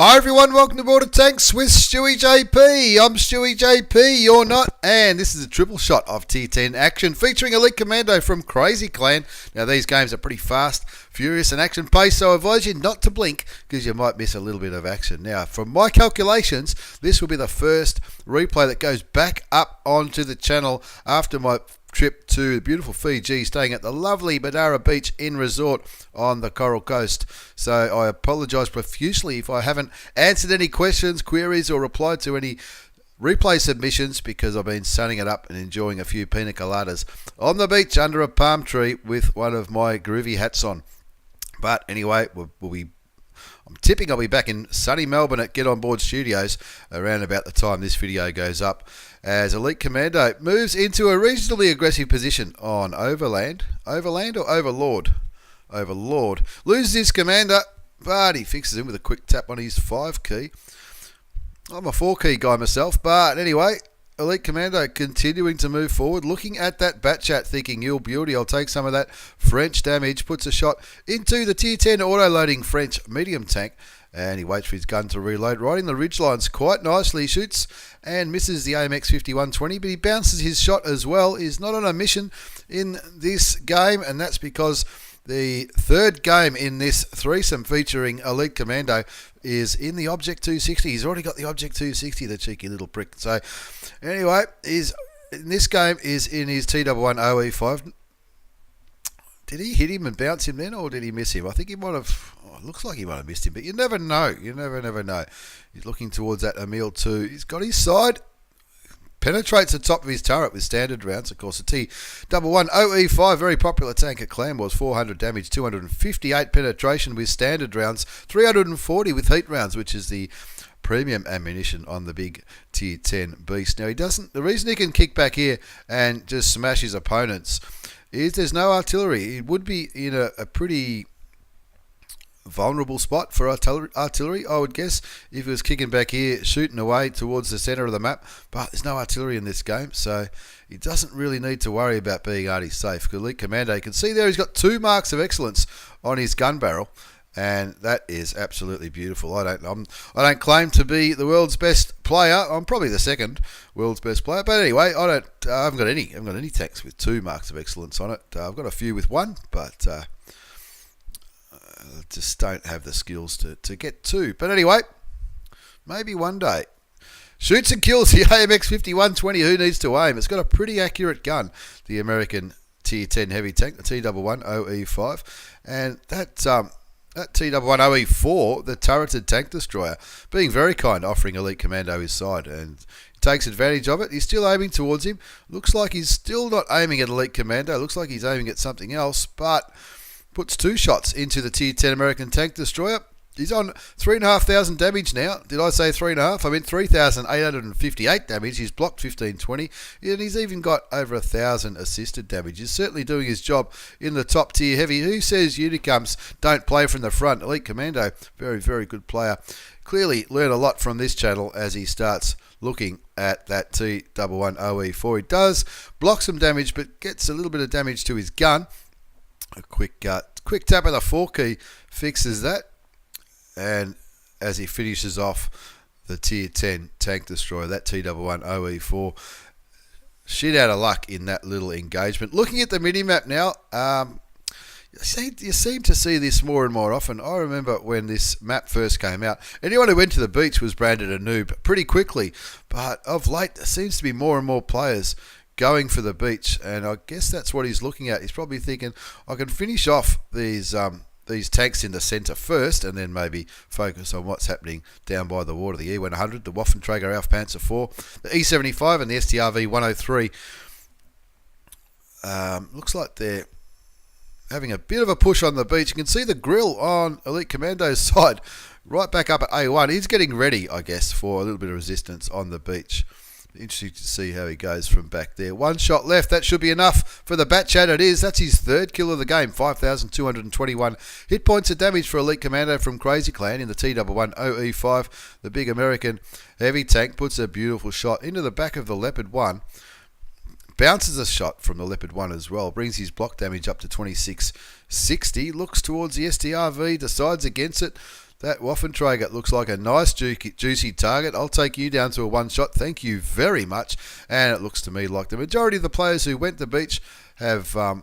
Hi everyone, welcome to Border Tanks with stewiejp. I'm stewiejp, you're not, and this is a triple shot of Tier 10 action featuring Elite Commando from Crazy Clan. Now these games are pretty fast, furious and action paced, so I advise you not to blink because you might miss a little bit of action. Now from my calculations, this will be the first replay that goes back up onto the channel after my trip to beautiful Fiji, staying at the lovely Badara Beach Inn Resort on the Coral Coast. So I apologise profusely if I haven't answered any questions, queries or replied to any replay submissions because I've been sunning it up and enjoying a few pina coladas on the beach under a palm tree with one of my groovy hats on. But anyway, I'm tipping I'll be back in sunny Melbourne at Get On Board Studios around about the time this video goes up, as Elite Commando moves into a reasonably aggressive position on Overland. Overland or Overlord? Overlord. Loses his commander, but he fixes him with a quick tap on his 5 key. I'm a 4 key guy myself, but anyway, Elite Commando continuing to move forward, looking at that bat chat, thinking, "You beauty, I'll take some of that French damage." Puts a shot into the Tier 10 auto-loading French medium tank, and he waits for his gun to reload, riding the ridge lines quite nicely. He shoots and misses the AMX 5120, but he bounces his shot as well. He's not on a mission in this game, and that's because the third game in this threesome featuring Elite Commando is in the Object 260. He's already got the Object 260, the cheeky little prick. So anyway, this game is in his T11OE5. Did he hit him and bounce him then, or did he miss him? I think he might have. Oh, it looks like he might have missed him, but you never know. You never know. He's looking towards that Emil 2. He's got his side. Penetrates the top of his turret with standard rounds. Of course, the T11OE5, very popular tank at Clan Wars, 400 damage, 258 penetration with standard rounds, 340 with heat rounds, which is the premium ammunition on the big Tier 10 beast. Now, the reason he can kick back here and just smash his opponents is there's no artillery. It would be in a pretty vulnerable spot for artillery, I would guess, if he was kicking back here, shooting away towards the centre of the map. But there's no artillery in this game, so he doesn't really need to worry about being arty safe. Elite Commando, you can see there he's got 2 marks of excellence on his gun barrel, and that is absolutely beautiful. I don't claim to be the world's best player. I'm probably the second world's best player, but anyway, I haven't got any tanks with 2 marks of excellence on it. I've got a few with 1, but just don't have the skills to get 2. But anyway, maybe one day. Shoots and kills the AMX 5120. Who needs to aim? It's got a pretty accurate gun, the American Tier 10 heavy tank, the T11OE5, and that T11OE4, the turreted tank destroyer, being very kind, offering Elite Commando his side, and he takes advantage of it. He's still aiming towards him. Looks like he's still not aiming at Elite Commando. Looks like he's aiming at something else, but puts 2 shots into the Tier 10 American tank destroyer. He's on 3,500 damage now. Did I say 3.5? I meant 3,858 damage. He's blocked 1,520, and he's even got over 1,000 assisted damage. He's certainly doing his job in the top tier heavy. Who says Unicums don't play from the front? Elite Commando, very, very good player. Clearly learn a lot from this channel as he starts looking at that T11OE4. He does block some damage, but gets a little bit of damage to his gun. A quick tap of the 4 key fixes that, and as he finishes off the Tier 10 tank destroyer, that T11OE4, shit out of luck in that little engagement. Looking at the mini-map now, you seem to see this more and more often. I remember when this map first came out, anyone who went to the beach was branded a noob pretty quickly, but of late there seems to be more and more players going for the beach, and I guess that's what he's looking at. He's probably thinking, I can finish off these tanks in the centre first, and then maybe focus on what's happening down by the water. The E100, the Waffenträger Aufpanzer 4, the E75, and the STRV 103. Looks like they're having a bit of a push on the beach. You can see the grill on Elite Commando's side, right back up at A1. He's getting ready, I guess, for a little bit of resistance on the beach. Interesting to see how he goes from back there. 1 shot left. That should be enough for the bat chat. It is. That's his 3rd kill of the game. 5,221 hit points of damage for Elite Commando from Crazy Clan in the T11OE5. The big American heavy tank puts a beautiful shot into the back of the Leopard 1. Bounces a shot from the Leopard 1 as well. Brings his block damage up to 2660. Looks towards the STRV. Decides against it. That Waffenträger looks like a nice juicy target. I'll take you down to a one shot. Thank you very much. And it looks to me like the majority of the players who went to the beach have run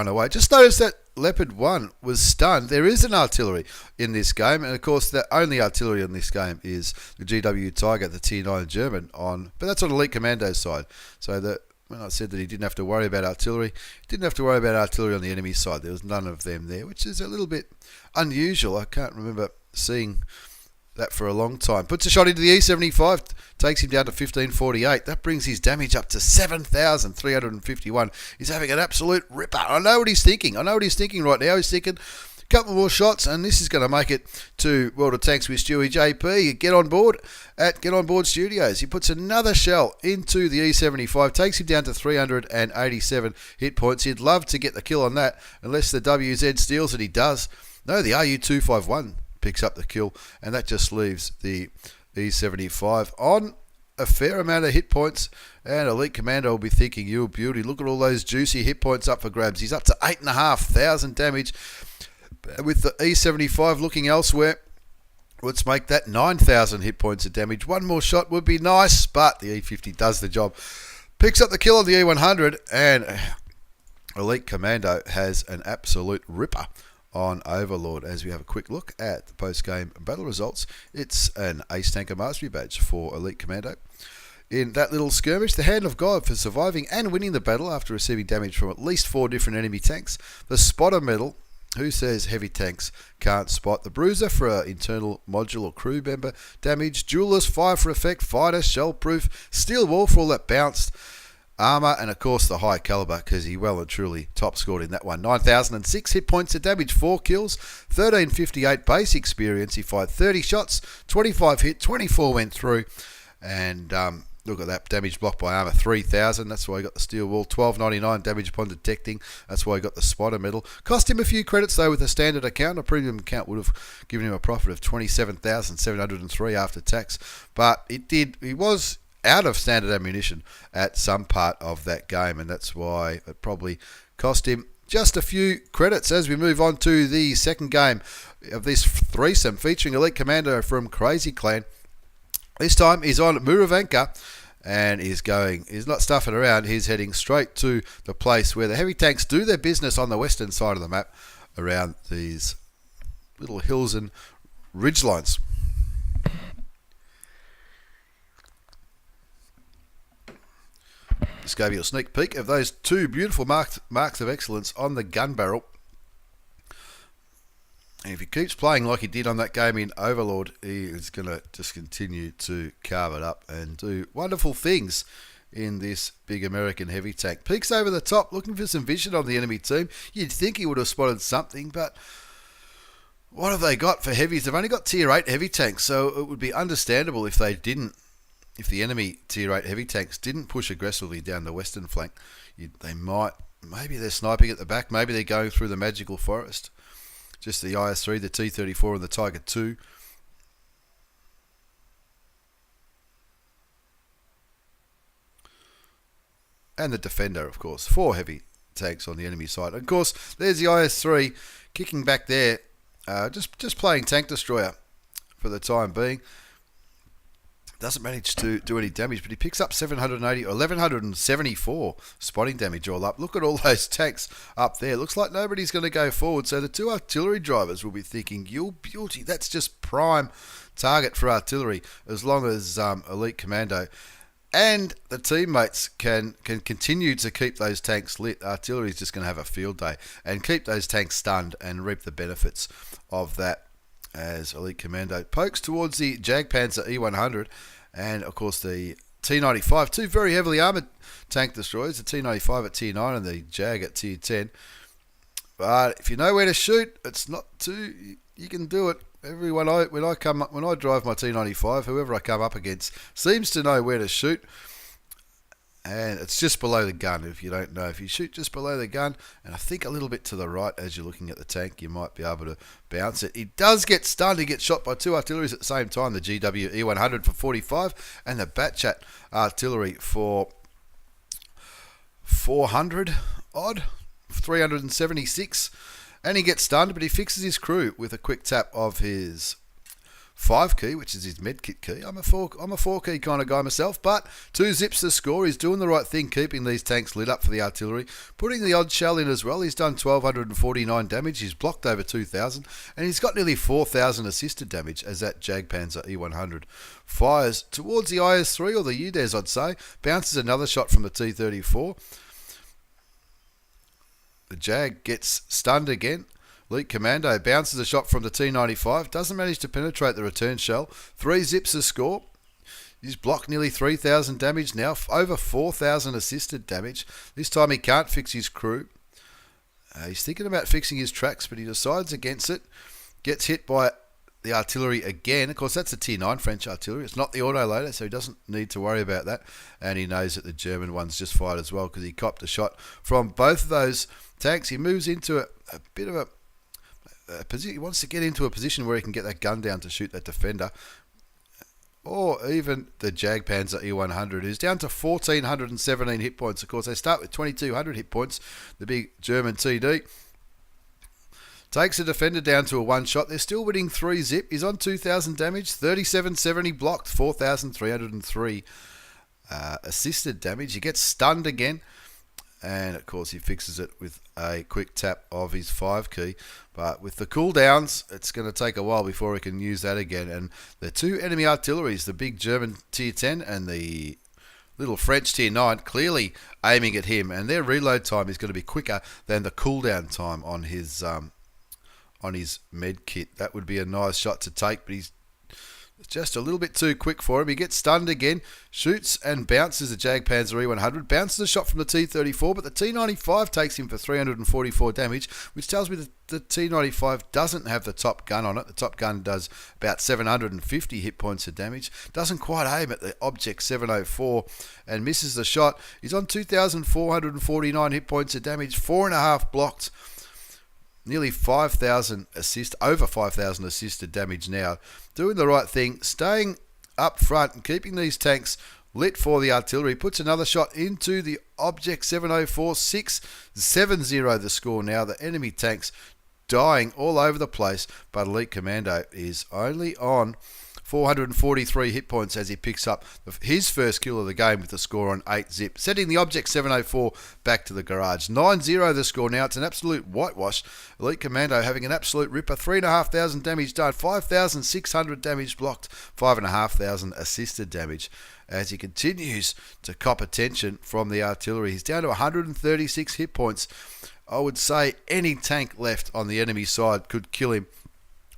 away. Just notice that Leopard 1 was stunned. There is an artillery in this game, and of course the only artillery in this game is the GW Tiger, the Tier 9 German, but that's on Elite Commando's side. So that when I said that he didn't have to worry about artillery, he didn't have to worry about artillery on the enemy side. There was none of them there, which is a little bit unusual. I can't remember seeing that for a long time. Puts a shot into the E75, takes him down to 1548. That brings his damage up to 7,351. He's having an absolute ripper. I know what he's thinking. I know what he's thinking right now. He's thinking a couple more shots, and this is going to make it to World of Tanks with Stewie JP. Get on board at Get On Board Studios. He puts another shell into the E75, takes him down to 387 hit points. He'd love to get the kill on that, unless the WZ steals it. He does. No, the RU251 picks up the kill, and that just leaves the E75 on a fair amount of hit points. And Elite Commando will be thinking, you a beauty, look at all those juicy hit points up for grabs. He's up to 8,500 damage. With the E75 looking elsewhere, let's make that 9,000 hit points of damage. One more shot would be nice, but the E50 does the job. Picks up the kill on the E100, and Elite Commando has an absolute ripper on Overlord. As we have a quick look at the post-game battle results, it's an Ace Tanker Mastery Badge for Elite Commando. In that little skirmish, the Hand of God for surviving and winning the battle after receiving damage from at least 4 different enemy tanks. The Spotter Medal, who says heavy tanks can't spot. The Bruiser for internal module or crew member damage. Duelist, fire for effect, fighter, shell proof, steel wall for all that bounced. Armour, and of course the high caliber, because he well and truly top scored in that one. 9,006 hit points of damage, 4 kills, 1,358 base experience. He fired 30 shots, 25 hit, 24 went through, and look at that damage blocked by armour, 3,000. That's why he got the steel wall. 1299 damage upon detecting. That's why he got the Spotter Medal. Cost him a few credits though with a standard account. A premium account would have given him a profit of 27,703 after tax, but he was out of standard ammunition at some part of that game, and that's why it probably cost him just a few credits. As we move on to the second game of this threesome featuring Elite Commando from Crazy Clan. This time he's on Muravanka, and he's not stuffing around. He's heading straight to the place where the heavy tanks do their business on the western side of the map, around these little hills and ridgelines. Just gave you a sneak peek of those 2 beautiful marks of excellence on the gun barrel. And if he keeps playing like he did on that game in Overlord, he is going to just continue to carve it up and do wonderful things in this big American heavy tank. Peeks over the top, looking for some vision on the enemy team. You'd think he would have spotted something, but what have they got for heavies? They've only got Tier 8 heavy tanks, so it would be understandable if they didn't. If the enemy Tier 8 heavy tanks didn't push aggressively down the western flank, maybe they're sniping at the back, maybe they're going through the magical forest. Just the IS-3, the T-34 and the Tiger 2. And the Defender, of course. 4 heavy tanks on the enemy side. And of course, there's the IS-3 kicking back there, just playing tank destroyer for the time being. Doesn't manage to do any damage, but he picks up 1,174 spotting damage all up. Look at all those tanks up there. Looks like nobody's going to go forward. So the 2 artillery drivers will be thinking, you beauty, that's just prime target for artillery, as long as Elite Commando and the teammates can continue to keep those tanks lit. Artillery is just going to have a field day and keep those tanks stunned and reap the benefits of that, as Elite Commando pokes towards the Jagdpanzer E100 and of course the T95, 2 very heavily armoured tank destroyers, the T95 at Tier 9 and the Jag at Tier 10. But if you know where to shoot, it's not too, you can do it. When I drive my T95, whoever I come up against seems to know where to shoot. And it's just below the gun, if you don't know. If you shoot just below the gun, and I think a little bit to the right as you're looking at the tank, you might be able to bounce it. He does get stunned. He gets shot by 2 artilleries at the same time. The GW E100 for 45, and the Batchat artillery for 400 odd. 376. And he gets stunned, but he fixes his crew with a quick tap of his 5 key, which is his medkit key. I'm a 4 key kind of guy myself, but 2 zips the score. He's doing the right thing, keeping these tanks lit up for the artillery, putting the odd shell in as well. He's done 1,249 damage. He's blocked over 2,000, and he's got nearly 4,000 assisted damage as that Jagdpanzer E100 fires towards the IS-3 or the UDES, I'd say. Bounces another shot from the T-34. The Jag gets stunned again. Elite Commando bounces a shot from the T95, doesn't manage to penetrate the return shell. 3 zips the score. He's blocked nearly 3,000 damage now, over 4,000 assisted damage. This time he can't fix his crew. He's thinking about fixing his tracks, but he decides against it. Gets hit by the artillery again. Of course, that's a Tier 9 French artillery. It's not the autoloader, so he doesn't need to worry about that. And he knows that the German one's just fired as well because he copped a shot from both of those tanks. He moves into a bit of a position. He wants to get into a position where he can get that gun down to shoot that defender. Or even the Jagdpanzer E100, who's down to 1,417 hit points. Of course, they start with 2,200 hit points, the big German TD. Takes the defender down to a 1 shot. They're still winning 3 zip. He's on 2,000 damage, 3,770 blocked, 4,303 assisted damage. He gets stunned again. And of course he fixes it with a quick tap of his 5 key, but with the cooldowns it's going to take a while before he can use that again. And the 2 enemy artilleries, the big German Tier 10 and the little French Tier 9, clearly aiming at him, and their reload time is going to be quicker than the cooldown time on his med kit. That would be a nice shot to take, but he's just a little bit too quick for him. He gets stunned again, shoots and bounces the Jagdpanzer E100, bounces a shot from the T-34, but the T-95 takes him for 344 damage, which tells me that the T-95 doesn't have the top gun on it. The top gun does about 750 hit points of damage. Doesn't quite aim at the Object 704 and misses the shot. He's on 2,449 hit points of damage, 4.5 blocked. Nearly 5,000 over 5,000 assisted damage now. Doing the right thing, staying up front and keeping these tanks lit for the artillery. Puts another shot into the Object 704, 6-7-0 the score now. The enemy tanks dying all over the place, but Elite Commando is only on 443 hit points as he picks up his first kill of the game with the score on 8 zip, sending the Object 704 back to the garage. 9-0 the score now. It's an absolute whitewash. Elite Commando having an absolute ripper. 3,500 damage done, 5,600 damage blocked, 5,500 assisted damage. As he continues to cop attention from the artillery, he's down to 136 hit points. I would say any tank left on the enemy side could kill him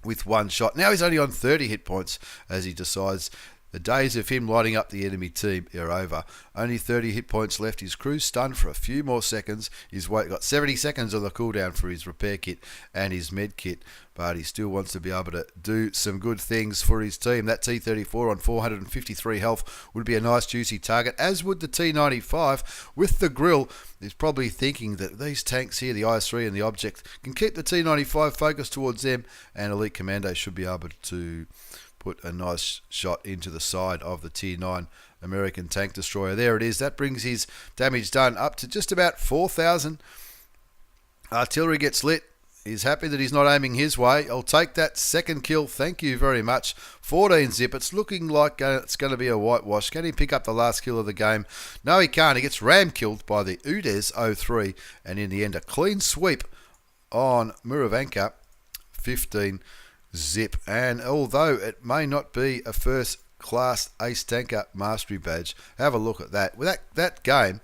with 1 shot. Now he's only on 30 hit points as he decides the days of him lighting up the enemy team are over. Only 30 hit points left. His crew's stunned for a few more seconds. He's got 70 seconds on the cooldown for his repair kit and his med kit, but he still wants to be able to do some good things for his team. That T-34 on 453 health would be a nice juicy target, as would the T-95 with the grill. He's probably thinking that these tanks here, the IS-3 and the Object, can keep the T-95 focused towards them, and Elite Commando should be able to put a nice shot into the side of the Tier 9 American tank destroyer. There it is. That brings his damage done up to just about 4,000. Artillery gets lit. He's happy that he's not aiming his way. I'll take that second kill. Thank you very much. 14 zip. It's looking like it's going to be a whitewash. Can he pick up the last kill of the game? No, he can't. He gets ram killed by the UDES 03. And in the end, a clean sweep on Muravanka. 15 zip. And although it may not be a first class ace tanker mastery badge, have a look at that. With that game,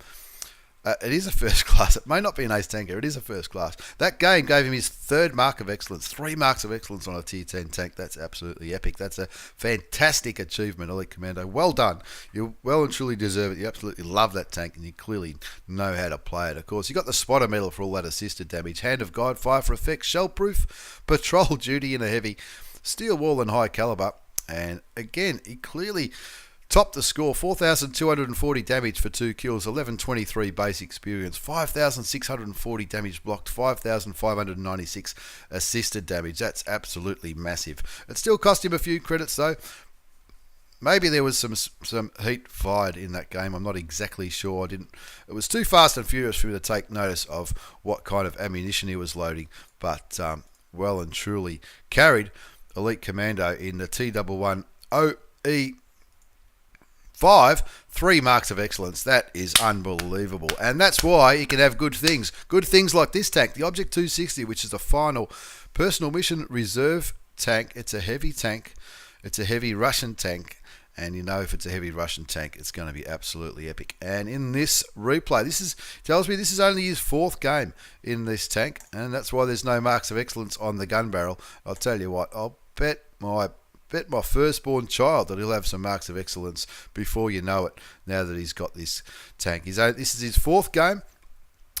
it is a first class. It may not be an ace tanker. It is a first class. That game gave him his 3rd mark of excellence. 3 marks of excellence on a Tier 10 tank. That's absolutely epic. That's a fantastic achievement, Elite Commando. Well done. You well and truly deserve it. You absolutely love that tank, and you clearly know how to play it. Of course, you got the spotter medal for all that assisted damage. Hand of God, fire for effect, shell proof, patrol duty in a heavy, steel wall and high caliber. And again, he clearly topped the score. 4,240 damage for 2 kills, 1123 base experience, 5,640 damage blocked, 5,596 assisted damage. That's absolutely massive. It still cost him a few credits though. maybe there was some heat fired in that game. I'm not exactly sure. It was too fast and furious for me to take notice of what kind of ammunition he was loading. But well and truly carried Elite Commando in the T11OE5. 3 marks of excellence. That is unbelievable. And that's why you can have good things. Good things like this tank, the Object 260, which is the final personal mission reserve tank. It's a heavy tank. It's a heavy Russian tank. And you know, if it's a heavy Russian tank, it's going to be absolutely epic. And in this replay, tells me this is only his 4th game in this tank, and that's why there's no marks of excellence on the gun barrel. I'll tell you what, I'll bet my firstborn child that he'll have some marks of excellence before you know it, now that he's got this tank. This is his 4th game.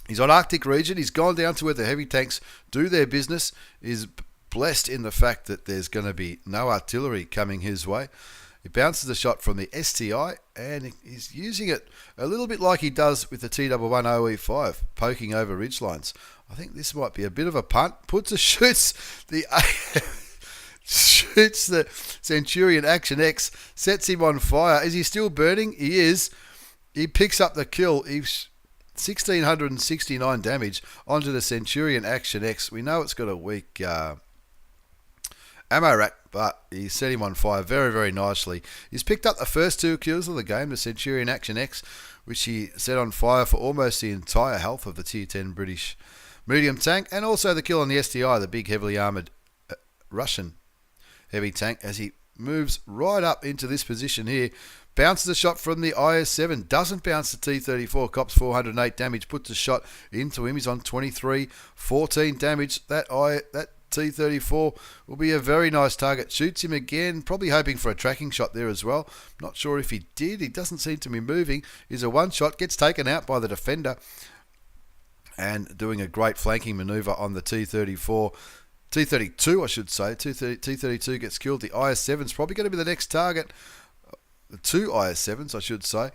He's on Arctic region. He's gone down to where the heavy tanks do their business. He's blessed in the fact that there's going to be no artillery coming his way. He bounces the shot from the STI, and he's using it a little bit like he does with the T11OE5, poking over ridge lines. I think this might be a bit of a punt. Shoots the Centurion Action X, sets him on fire. Is he still burning? He is. He picks up the kill. He's 1,669 damage onto the Centurion Action X. We know it's got a weak ammo rack, but he set him on fire very, very nicely. He's picked up the first 2 kills of the game, the Centurion Action X, which he set on fire for almost the entire health of the Tier 10 British medium tank, and also the kill on the STI, the big heavily armoured Russian heavy tank, as he moves right up into this position here. Bounces a shot from the IS-7, doesn't bounce the T-34, cops 408 damage, puts a shot into him. He's on 23, 14 damage. That T-34 will be a very nice target. Shoots him again, probably hoping for a tracking shot there as well. Not sure if he did. He doesn't seem to be moving. He's a one-shot, gets taken out by the defender, and doing a great flanking manoeuvre on the T-34. T-32, I should say. T-32 gets killed. The IS-7's probably going to be the next target. The 2 IS-7s, I should say.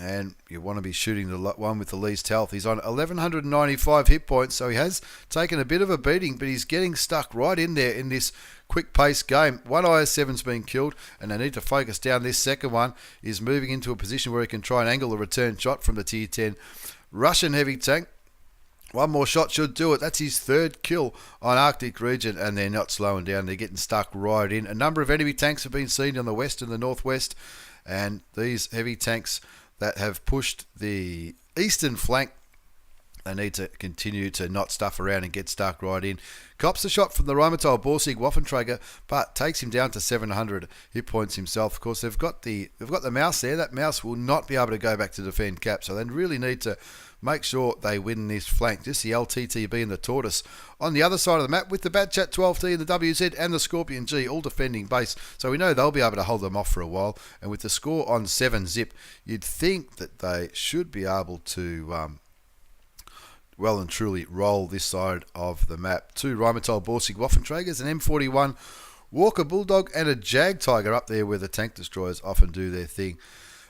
And you want to be shooting the one with the least health. He's on 1,195 hit points, so he has taken a bit of a beating, but he's getting stuck right in there in this quick-paced game. 1 IS-7's been killed, and they need to focus down. This second one is moving into a position where he can try and angle a return shot from the Tier 10 Russian heavy tank. One more shot should do it. That's his 3rd kill on Arctic region, and they're not slowing down. They're getting stuck right in. A number of enemy tanks have been seen on the west and the northwest, and these heavy tanks that have pushed the eastern flank, they need to continue to not stuff around and get stuck right in. Cops the shot from the Repeatable Waffenträger, but takes him down to 700 hit points himself. Of course, they've got the mouse there. That mouse will not be able to go back to defend cap, so they really need to make sure they win this flank. Just the LTTB and the Tortoise on the other side of the map, with the Batchat 12T and the WZ and the Scorpion G all defending base. So we know they'll be able to hold them off for a while. And with the score on 7-zip, you'd think that they should be able to well and truly roll this side of the map. 2 Rheinmetall Borsig Waffenträgers, an M41 Walker Bulldog, and a Jag Tiger up there where the tank destroyers often do their thing.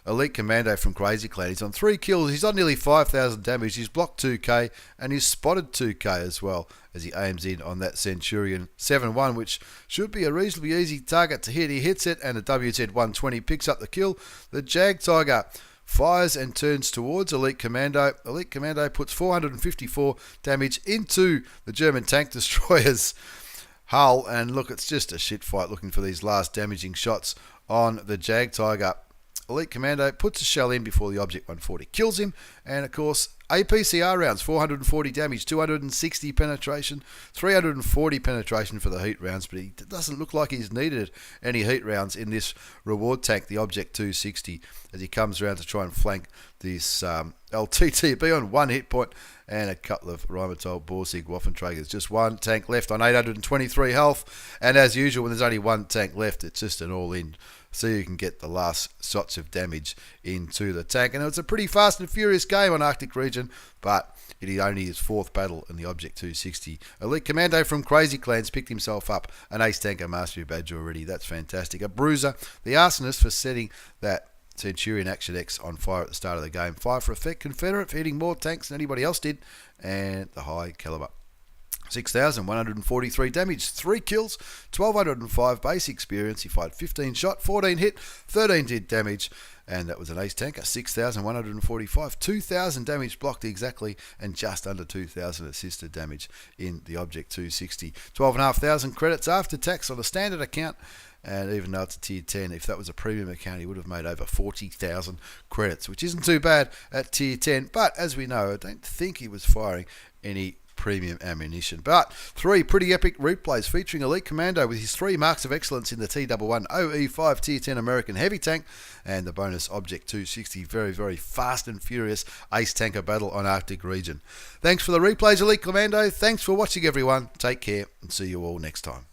Elite Commando from Crazy Clan. He's on 3 kills. He's on nearly 5,000 damage. He's blocked 2k, and he's spotted 2k as well, as he aims in on that Centurion 7-1, which should be a reasonably easy target to hit. He hits it, and the WZ-120 picks up the kill. The Jag Tiger fires and turns towards Elite Commando. Elite Commando puts 454 damage into the German tank destroyer's hull, and look, it's just a shit fight looking for these last damaging shots on the Jag Tiger. Elite Commando puts a shell in before the Object 140 kills him, and of course APCR rounds, 440 damage, 260 penetration, 340 penetration for the heat rounds, but he doesn't look like he's needed any heat rounds in this reward tank, the Object 260, as he comes around to try and flank this LTTB on 1 hit point and a couple of Rheinmetall Borsig Waffenträgers. Just 1 tank left on 823 health, and as usual when there's only 1 tank left, it's just an all-in, so you can get the last shots of damage into the tank. And it was a pretty fast and furious game on Arctic region, but it is only his 4th battle in the Object 260. Elite Commando from Crazy Clans picked himself up an Ace Tanker Mastery badge already. That's fantastic. A bruiser. The Arsonist for setting that Centurion Action X on fire at the start of the game. Fire for effect. Confederate for hitting more tanks than anybody else did. And the high caliber 6,143 damage, 3 kills, 1,205 base experience. He fired 15 shot, 14 hit, 13 did damage, and that was an ace tanker. 6,145, 2,000 damage blocked exactly, and just under 2,000 assisted damage in the Object 260. 12,500 credits after tax on a standard account. And even though it's a tier 10, if that was a premium account, he would have made over 40,000 credits, which isn't too bad at tier 10. But as we know, I don't think he was firing any premium ammunition. But 3 pretty epic replays featuring Elite Commando with his 3 marks of excellence in the T11OE5 Tier 10 American Heavy Tank, and the bonus Object 260 very, very fast and furious ace tanker battle on Arctic region. Thanks for the replays, Elite Commando. Thanks for watching, everyone. Take care and see you all next time.